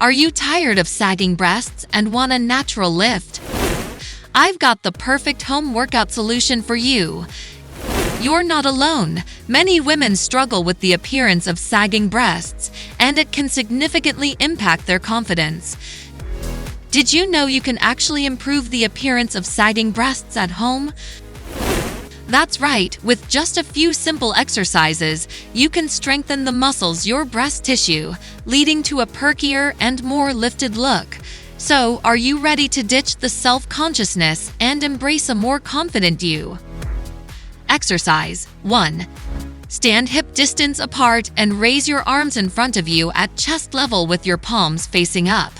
Are you tired of sagging breasts and want a natural lift? I've got the perfect home workout solution for you. You're not alone. Many women struggle with the appearance of sagging breasts, and it can significantly impact their confidence. Did you know you can actually improve the appearance of sagging breasts at home? That's right, with just a few simple exercises, you can strengthen the muscles your breast tissue, leading to a perkier and more lifted look. So, are you ready to ditch the self-consciousness and embrace a more confident you? Exercise 1. Stand hip distance apart and raise your arms in front of you at chest level with your palms facing up.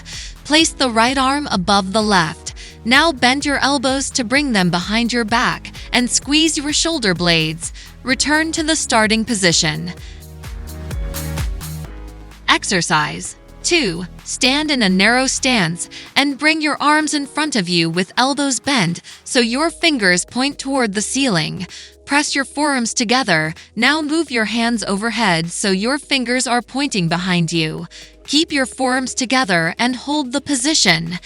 Place the right arm above the left. Now bend your elbows to bring them behind your back and squeeze your shoulder blades. Return to the starting position. Exercise 2. Stand in a narrow stance and bring your arms in front of you with elbows bent so your fingers point toward the ceiling. Press your forearms together. Now move your hands overhead so your fingers are pointing behind you. Keep your forearms together and hold the position.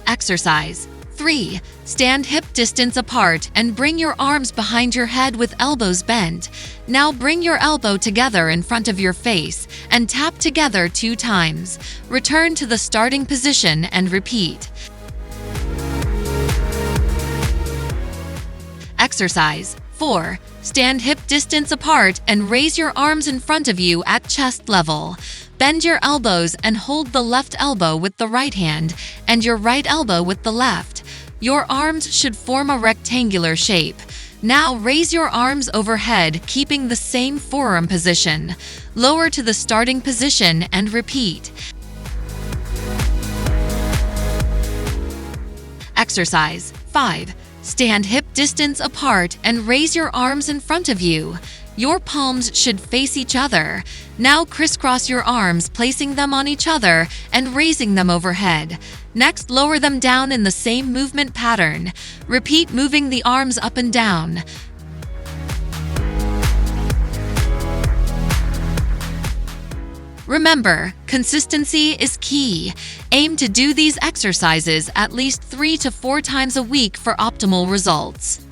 Exercise 3. Stand hip distance apart and bring your arms behind your head with elbows bent. Now bring your elbow together in front of your face and tap together 2 times. Return to the starting position and repeat. Exercise 4. Stand hip distance apart and raise your arms in front of you at chest level. Bend your elbows and hold the left elbow with the right hand and your right elbow with the left. Your arms should form a rectangular shape. Now raise your arms overhead, keeping the same forearm position. Lower to the starting position and repeat. Exercise 5. Stand hip distance apart and raise your arms in front of you. Your palms should face each other. Now crisscross your arms, placing them on each other and raising them overhead. Next, lower them down in the same movement pattern. Repeat moving the arms up and down. Remember, consistency is key. Aim to do these exercises at least 3 to 4 times a week for optimal results.